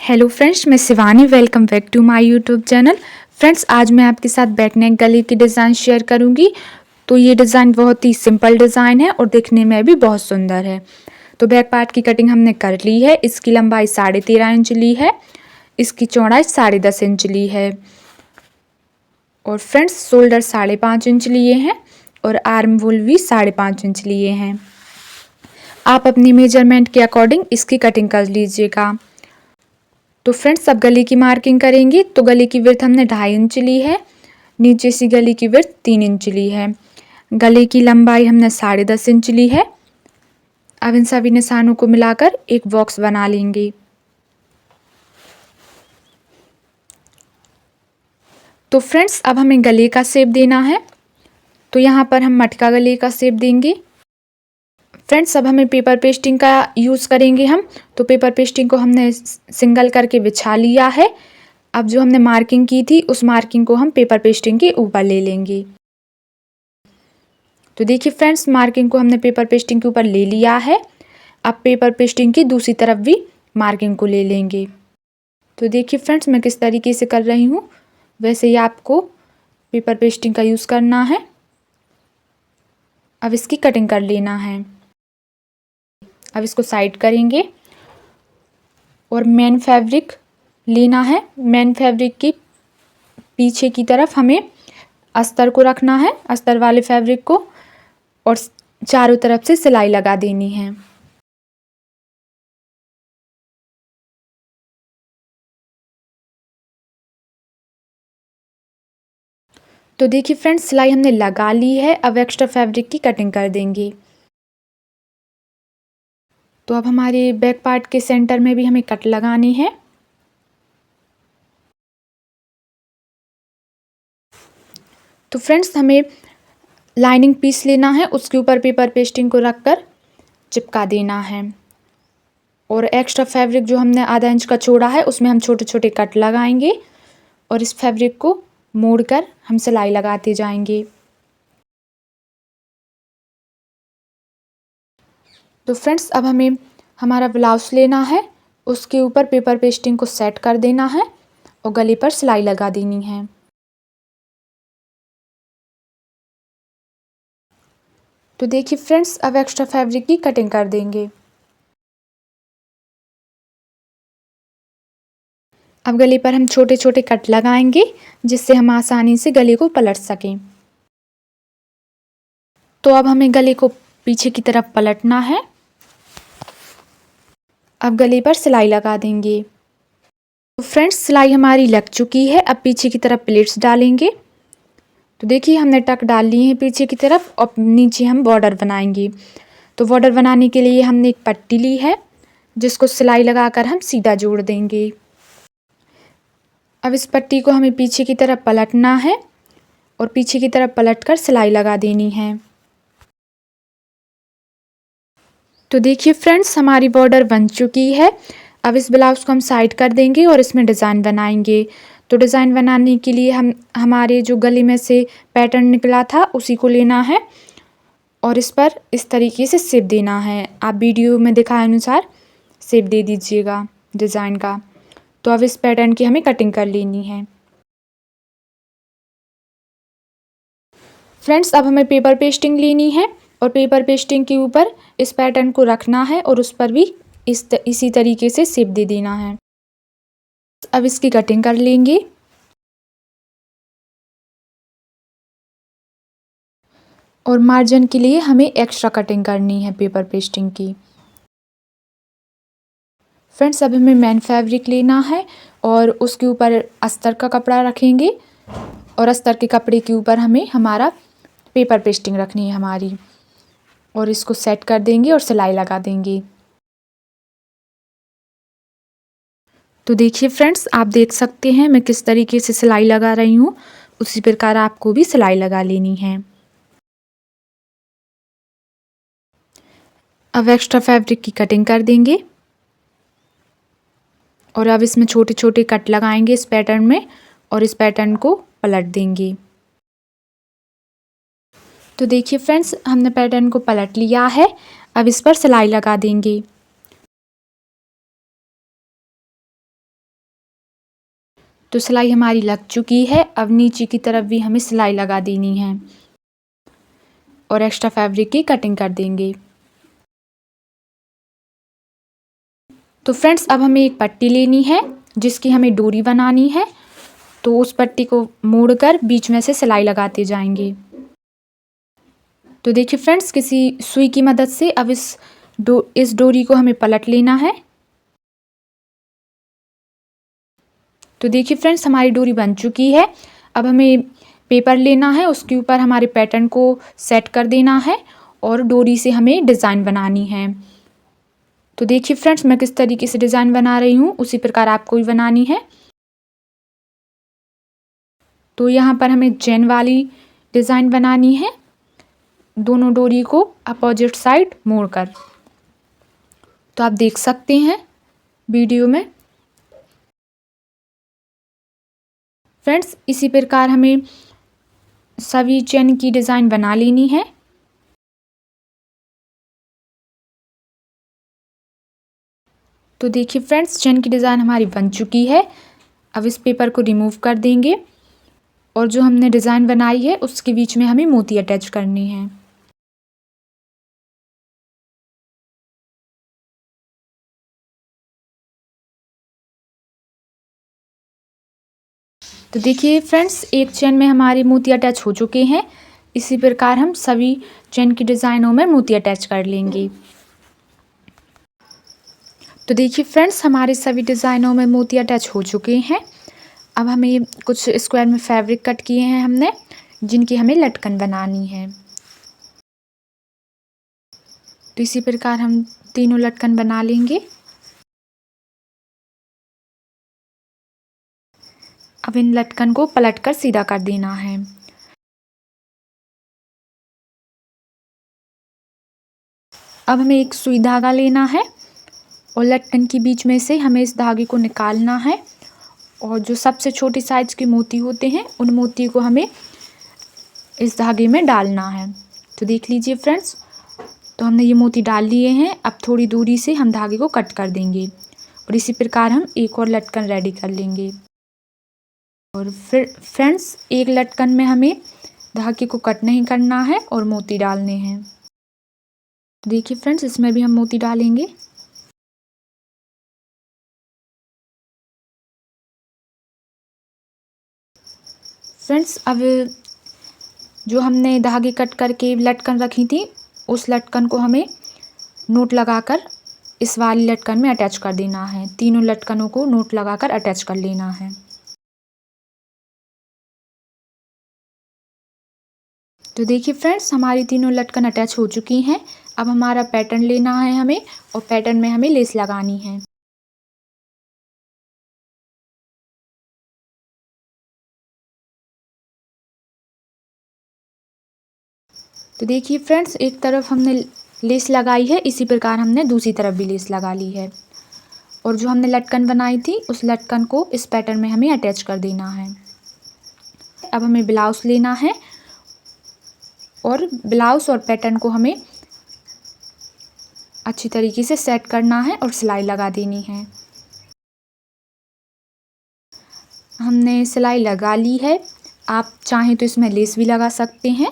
Hello friends, मैं Shivani. Welcome back to my YouTube channel. Friends, आज मैं आपके साथ बैक नेक गले की डिज़ाइन शेयर करूंगी। तो ये डिज़ाइन बहुत ही सिंपल डिज़ाइन है और दिखने में भी बहुत सुंदर है। तो बैक पार्ट की कटिंग हमने कर ली है। इसकी लंबाई 13.5 इंच ली है, इसकी चौड़ाई 10.5 इंच ली है और फ्रेंड्स शोल्डर 5.5 इंच लिए हैं और आर्म होल भी 5.5 इंच लिए हैं। आप अपनी मेजरमेंट के अकॉर्डिंग इसकी कटिंग कर लीजिएगा। तो फ्रेंड्स, अब गले की मार्किंग करेंगे। तो गले की विड्थ हमने 2.5 इंच ली है, नीचे से गले की विड्थ 3 इंच ली है। गले की लंबाई हमने 10.5 इंच ली है। अब इन सभी निशानों को मिलाकर एक बॉक्स बना लेंगे। तो फ्रेंड्स, अब हमें गले का शेप देना है। तो यहाँ पर हम मटका गले का शेप देंगे। फ्रेंड्स, अब हमें पेपर पेस्टिंग का यूज़ करेंगे हम। तो पेपर पेस्टिंग को हमने सिंगल करके बिछा लिया है। अब जो हमने मार्किंग की थी उस मार्किंग को हम पेपर पेस्टिंग के ऊपर ले लेंगे। तो देखिए फ्रेंड्स, मार्किंग को हमने पेपर पेस्टिंग के ऊपर ले लिया है। अब पेपर पेस्टिंग की दूसरी तरफ भी मार्किंग को ले लेंगे। तो देखिए फ्रेंड्स, मैं किस तरीके से कर रही हूँ, वैसे ही आपको पेपर पेस्टिंग का यूज़ करना है। अब इसकी कटिंग कर लेना है। अब इसको साइड करेंगे और मेन फैब्रिक लेना है। मेन फैब्रिक की पीछे की तरफ हमें अस्तर को रखना है, अस्तर वाले फैब्रिक को, और चारों तरफ से सिलाई लगा देनी है। तो देखिए फ्रेंड्स, सिलाई हमने लगा ली है। अब एक्स्ट्रा फैब्रिक की कटिंग कर देंगे। तो अब हमारे बैक पार्ट के सेंटर में भी हमें कट लगानी है। तो फ्रेंड्स, हमें लाइनिंग पीस लेना है, उसके ऊपर पेपर पेस्टिंग को रखकर चिपका देना है और एक्स्ट्रा फैब्रिक जो हमने आधा इंच का छोड़ा है उसमें हम छोटे छोटे कट लगाएंगे और इस फैब्रिक को मोड़कर हम सिलाई लगाते जाएंगे। तो फ्रेंड्स, अब हमें हमारा ब्लाउज लेना है, उसके ऊपर पेपर पेस्टिंग को सेट कर देना है और गले पर सिलाई लगा देनी है। तो देखिए फ्रेंड्स, अब एक्स्ट्रा फैब्रिक की कटिंग कर देंगे। अब गले पर हम छोटे छोटे कट लगाएंगे जिससे हम आसानी से गले को पलट सकें। तो अब हमें गले को पीछे की तरफ पलटना है। अब गले पर सिलाई लगा देंगे। तो फ्रेंड्स, सिलाई हमारी लग चुकी है। अब पीछे की तरफ प्लेट्स डालेंगे। तो देखिए, हमने टक डाल लिए हैं पीछे की तरफ और नीचे हम बॉर्डर बनाएंगे। तो बॉर्डर बनाने के लिए हमने एक पट्टी ली है जिसको सिलाई लगाकर हम सीधा जोड़ देंगे। अब इस पट्टी को हमें पीछे की तरफ पलटना है और पीछे की तरफ पलटकर सिलाई लगा देनी है। तो देखिए फ्रेंड्स, हमारी बॉर्डर बन चुकी है। अब इस ब्लाउज को हम साइड कर देंगे और इसमें डिज़ाइन बनाएंगे। तो डिज़ाइन बनाने के लिए हम हमारे जो गले में से पैटर्न निकला था उसी को लेना है और इस पर इस तरीके से शेप देना है। आप वीडियो में दिखाए अनुसार शेप दे दीजिएगा डिज़ाइन का। तो अब इस पैटर्न की हमें कटिंग कर लेनी है। फ्रेंड्स, अब हमें पेपर पेस्टिंग लेनी है और पेपर पेस्टिंग के ऊपर इस पैटर्न को रखना है और उस पर भी इसी तरीके से शेप दे देना है। अब इसकी कटिंग कर लेंगे। और मार्जिन के लिए हमें एक्स्ट्रा कटिंग करनी है पेपर पेस्टिंग की। फ्रेंड्स, अब हमें मेन फैब्रिक लेना है और उसके ऊपर अस्तर का कपड़ा रखेंगे और अस्तर के कपड़े के ऊपर हमें हमारा पेपर पेस्टिंग रखनी है हमारी, और इसको सेट कर देंगे और सिलाई लगा देंगे। तो देखिए फ्रेंड्स, आप देख सकते हैं मैं किस तरीके से सिलाई लगा रही हूँ, उसी प्रकार आपको भी सिलाई लगा लेनी है। अब एक्स्ट्रा फैब्रिक की कटिंग कर देंगे और अब इसमें छोटे छोटे कट लगाएंगे इस पैटर्न में और इस पैटर्न को पलट देंगे। तो देखिए फ्रेंड्स, हमने पैटर्न को पलट लिया है। अब इस पर सिलाई लगा देंगे। तो सिलाई हमारी लग चुकी है। अब नीचे की तरफ भी हमें सिलाई लगा देनी है और एक्स्ट्रा फैब्रिक की कटिंग कर देंगे। तो फ्रेंड्स अब हमें एक पट्टी लेनी है जिसकी हमें डोरी बनानी है। तो उस पट्टी को मोड़कर बीच में से सिलाई लगाते जाएंगे। तो देखिए फ्रेंड्स, किसी सुई की मदद से अब इस डोरी को हमें पलट लेना है। तो देखिए फ्रेंड्स, हमारी डोरी बन चुकी है। अब हमें पेपर लेना है, उसके ऊपर हमारे पैटर्न को सेट कर देना है और डोरी से हमें डिज़ाइन बनानी है। तो देखिए फ्रेंड्स, मैं किस तरीके से डिज़ाइन बना रही हूँ, उसी प्रकार आपको भी बनानी है। तो यहाँ पर हमें चेन वाली डिज़ाइन बनानी है, दोनों डोरी को अपोजिट साइड मोड़कर। तो आप देख सकते हैं वीडियो में। फ्रेंड्स, इसी प्रकार हमें सभी चेन की डिज़ाइन बना लेनी है। तो देखिए फ्रेंड्स, चेन की डिज़ाइन हमारी बन चुकी है। अब इस पेपर को रिमूव कर देंगे और जो हमने डिज़ाइन बनाई है उसके बीच में हमें मोती अटैच करनी है। तो देखिए फ्रेंड्स, एक चेन में हमारे मोती अटैच हो चुके हैं। इसी प्रकार हम सभी चेन की डिज़ाइनों में मोती अटैच कर लेंगे। तो देखिए फ्रेंड्स, हमारे सभी डिज़ाइनों में मोती अटैच हो चुके हैं। अब हमें कुछ स्क्वायर में फैब्रिक कट किए हैं हमने, जिनकी हमें लटकन बनानी है। तो इसी प्रकार हम तीनों लटकन बना लेंगे। अब इन लटकन को पलटकर सीधा कर देना है। अब हमें एक सुई धागा लेना है और लटकन के बीच में से हमें इस धागे को निकालना है और जो सबसे छोटी साइज के मोती होते हैं उन मोती को हमें इस धागे में डालना है। तो देख लीजिए फ्रेंड्स, तो हमने ये मोती डाल लिए हैं। अब थोड़ी दूरी से हम धागे को कट कर देंगे और इसी प्रकार हम एक और लटकन रेडी कर लेंगे। और फिर फ्रेंड्स, एक लटकन में हमें धागे को कट नहीं करना है और मोती डालने हैं। तो देखिए फ्रेंड्स, इसमें भी हम मोती डालेंगे। फ्रेंड्स, अब जो हमने धागे कट करके लटकन रखी थी उस लटकन को हमें नोट लगाकर इस वाली लटकन में अटैच कर देना है। तीनों लटकनों को नोट लगाकर अटैच कर लेना है। तो देखिए फ्रेंड्स, हमारी तीनों लटकन अटैच हो चुकी हैं। अब हमारा पैटर्न लेना है हमें और पैटर्न में हमें लेस लगानी है। तो देखिए फ्रेंड्स, एक तरफ हमने लेस लगाई है, इसी प्रकार हमने दूसरी तरफ भी लेस लगा ली है और जो हमने लटकन बनाई थी उस लटकन को इस पैटर्न में हमें अटैच कर देना है। अब हमें ब्लाउज लेना है और ब्लाउज और पैटर्न को हमें अच्छी तरीके से सेट करना है और सिलाई लगा देनी है। हमने सिलाई लगा ली है। आप चाहें तो इसमें लेस भी लगा सकते हैं।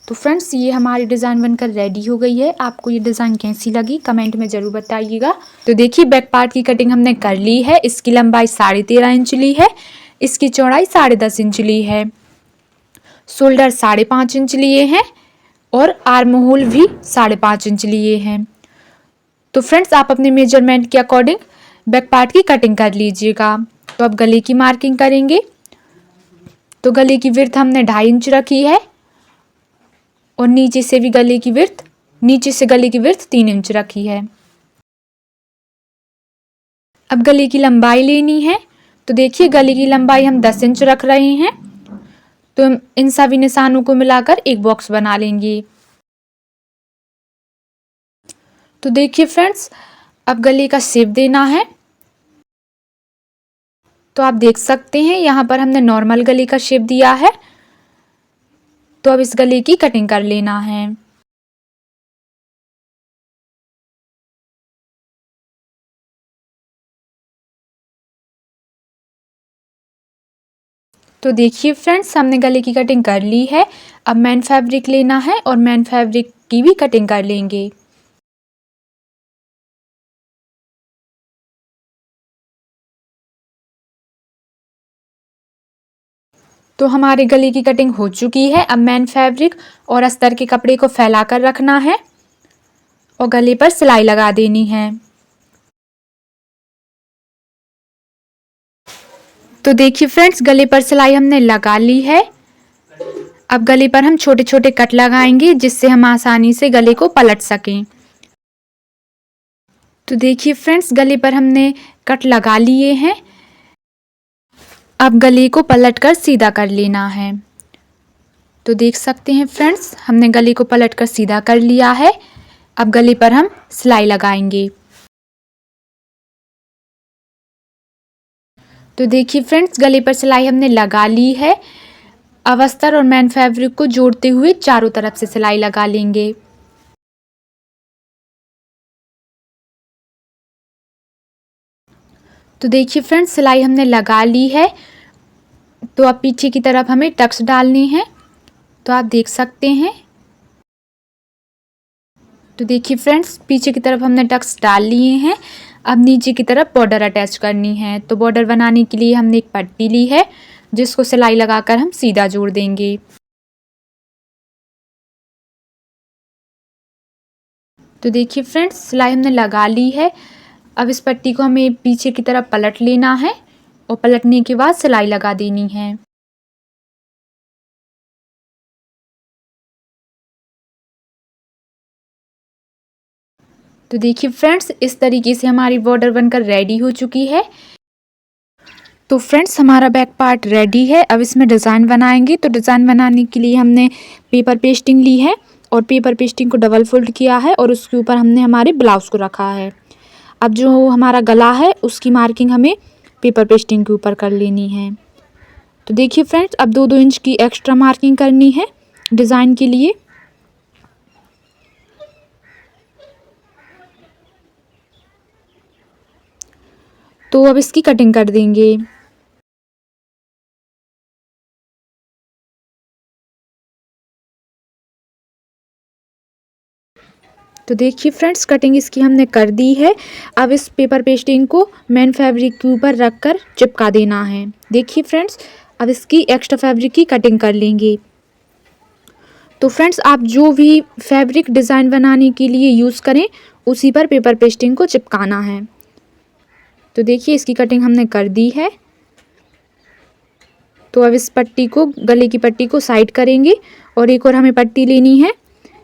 तो फ्रेंड्स, ये हमारी डिज़ाइन बनकर रेडी हो गई है। आपको ये डिज़ाइन कैसी लगी कमेंट में ज़रूर बताइएगा। तो देखिए, बैक पार्ट की कटिंग हमने कर ली है। इसकी लंबाई 13.5 इंच ली है, इसकी चौड़ाई 10.5 इंच ली है, शोल्डर 5.5 इंच लिए हैं और आर्म होल भी 5.5 इंच लिए हैं। तो फ्रेंड्स, आप अपने मेजरमेंट के अकॉर्डिंग बैक पार्ट की कटिंग कर लीजिएगा। तो अब गले की मार्किंग करेंगे। तो गले की विड्थ हमने 2.5 इंच रखी है और नीचे से गले की विड्थ 3 इंच रखी है। अब गले की लंबाई लेनी है। तो देखिए, गले की लंबाई हम 10 इंच रख रहे हैं। तो हम इन सभी निशानों को मिलाकर एक बॉक्स बना लेंगे। तो देखिए फ्रेंड्स, अब गले का शेप देना है। तो आप देख सकते हैं यहाँ पर हमने नॉर्मल गले का शेप दिया है। तो अब इस गले की कटिंग कर लेना है। तो देखिए फ्रेंड्स, हमने गले की कटिंग कर ली है। अब मेन फैब्रिक लेना है और मेन फैब्रिक की भी कटिंग कर लेंगे। तो हमारे गले की कटिंग हो चुकी है। अब मेन फैब्रिक और अस्तर के कपड़े को फैलाकर रखना है और गले पर सिलाई लगा देनी है। तो देखिए फ्रेंड्स, गले पर सिलाई हमने लगा ली है। अब गले पर हम छोटे छोटे कट लगाएंगे जिससे हम आसानी से गले को पलट सकें। तो देखिए फ्रेंड्स, गले पर हमने कट लगा लिए हैं। अब गले को पलटकर सीधा कर लेना है। तो देख सकते हैं फ्रेंड्स, हमने गले को पलटकर सीधा कर लिया है। अब गले पर हम सिलाई लगाएंगे। तो देखिए फ्रेंड्स, गले पर सिलाई हमने लगा ली है। अब अस्तर और मेन फैब्रिक को जोड़ते हुए चारों तरफ से सिलाई लगा लेंगे। तो देखिए फ्रेंड्स, सिलाई हमने लगा ली है। तो अब पीछे की तरफ हमें टक्स डालनी है। तो आप देख सकते हैं। तो देखिए फ्रेंड्स, पीछे की तरफ हमने टक्स डाल लिए हैं। अब नीचे की तरफ बॉर्डर अटैच करनी है। तो बॉर्डर बनाने के लिए हमने एक पट्टी ली है जिसको सिलाई लगाकर हम सीधा जोड़ देंगे। तो देखिए फ्रेंड्स, सिलाई हमने लगा ली है। अब इस पट्टी को हमें पीछे की तरफ पलट लेना है और पलटने के बाद सिलाई लगा देनी है। तो देखिए फ्रेंड्स, इस तरीके से हमारी बॉर्डर बनकर रेडी हो चुकी है। तो फ्रेंड्स, हमारा बैक पार्ट रेडी है। अब इसमें डिज़ाइन बनाएंगे। तो डिज़ाइन बनाने के लिए हमने पेपर पेस्टिंग ली है और पेपर पेस्टिंग को डबल फोल्ड किया है और उसके ऊपर हमने हमारे ब्लाउज़ को रखा है। अब जो हमारा गला है उसकी मार्किंग हमें पेपर पेस्टिंग के ऊपर कर लेनी है। तो देखिए फ्रेंड्स, अब 2-2 इंच की एक्स्ट्रा मार्किंग करनी है डिज़ाइन के लिए। तो अब इसकी कटिंग कर देंगे। तो देखिए फ्रेंड्स, कटिंग इसकी हमने कर दी है। अब इस पेपर पेस्टिंग को मेन फैब्रिक के ऊपर रखकर चिपका देना है। देखिए फ्रेंड्स, अब इसकी एक्स्ट्रा फैब्रिक की कटिंग कर लेंगे। तो फ्रेंड्स, आप जो भी फैब्रिक डिज़ाइन बनाने के लिए यूज़ करें उसी पर पेपर पेस्टिंग को चिपकाना है। तो देखिए, इसकी कटिंग हमने कर दी है। तो अब इस पट्टी को, गले की पट्टी को साइड करेंगे और एक और हमें पट्टी लेनी है।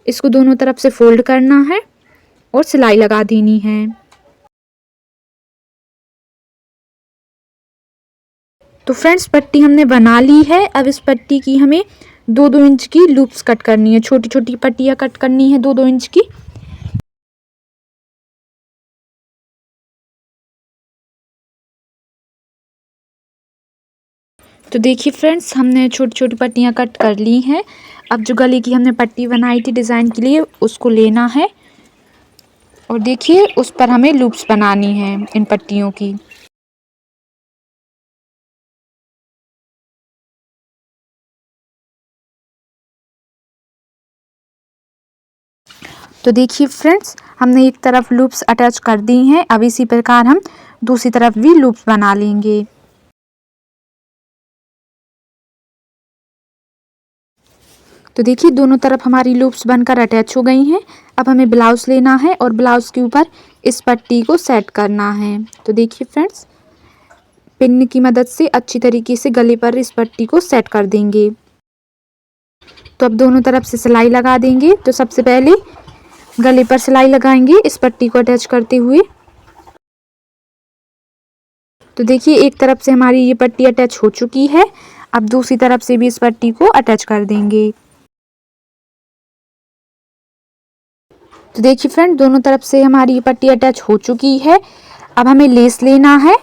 इसको दोनों तरफ से फोल्ड करना है और सिलाई लगा देनी है। तो फ्रेंड्स, पट्टी हमने बना ली है। अब इस पट्टी की हमें 2-2 इंच की लूप्स कट करनी है। छोटी छोटी पट्टियाँ कट करनी है 2-2 इंच की। तो देखिए फ्रेंड्स, हमने छोटी छोटी पट्टियाँ कट कर ली हैं। अब जो गले की हमने पट्टी बनाई थी डिज़ाइन के लिए उसको लेना है और देखिए उस पर हमें लूप्स बनानी है इन पट्टियों की। तो देखिए फ्रेंड्स, हमने एक तरफ लूप्स अटैच कर दी हैं। अब इसी प्रकार हम दूसरी तरफ भी लूप्स बना लेंगे। तो देखिए, दोनों तरफ हमारी लूप्स बनकर अटैच हो गई हैं। अब हमें ब्लाउज़ लेना है और ब्लाउज़ के ऊपर इस पट्टी को सेट करना है। तो देखिए फ्रेंड्स, पिन की मदद से अच्छी तरीके से गले पर इस पट्टी को सेट कर देंगे। तो अब दोनों तरफ से सिलाई लगा देंगे। तो सबसे पहले गले पर सिलाई लगाएंगे इस पट्टी को अटैच करते हुए। तो देखिए, एक तरफ से हमारी ये पट्टी अटैच हो चुकी है। अब दूसरी तरफ से भी इस पट्टी को अटैच कर देंगे। तो देखिए फ्रेंड, दोनों तरफ से हमारी ये पट्टी अटैच हो चुकी है। अब हमें लेस लेना है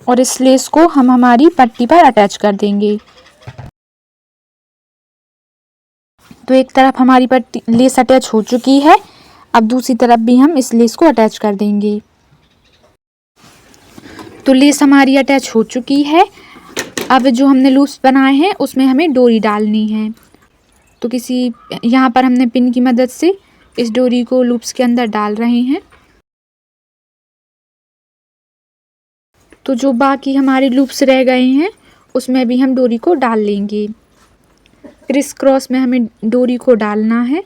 और इस लेस को हम हमारी पट्टी पर अटैच कर देंगे। तो एक तरफ हमारी पट्टी लेस अटैच हो चुकी है। अब दूसरी तरफ भी हम इस लेस को अटैच कर देंगे। तो लेस हमारी अटैच हो चुकी है। अब जो हमने लूप्स बनाए हैं उसमें हमें डोरी डालनी है। तो यहाँ पर हमने पिन की मदद से इस डोरी को लूप्स के अंदर डाल रहे हैं। तो जो बाकी हमारे लूप्स रह गए हैं उसमें भी हम डोरी को डाल लेंगे। क्रिस क्रॉस में हमें डोरी को डालना है।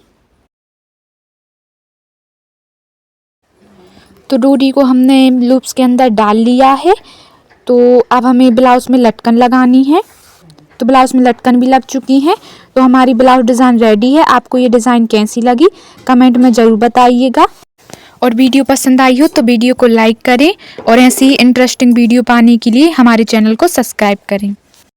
तो डोरी को हमने लूप्स के अंदर डाल लिया है। तो अब हमें ब्लाउज में लटकन लगानी है। तो ब्लाउज में लटकन भी लग चुकी है। तो हमारी ब्लाउज डिज़ाइन रेडी है। आपको ये डिज़ाइन कैसी लगी कमेंट में ज़रूर बताइएगा। और वीडियो पसंद आई हो तो वीडियो को लाइक करें और ऐसी ही इंटरेस्टिंग वीडियो पाने के लिए हमारे चैनल को सब्सक्राइब करें।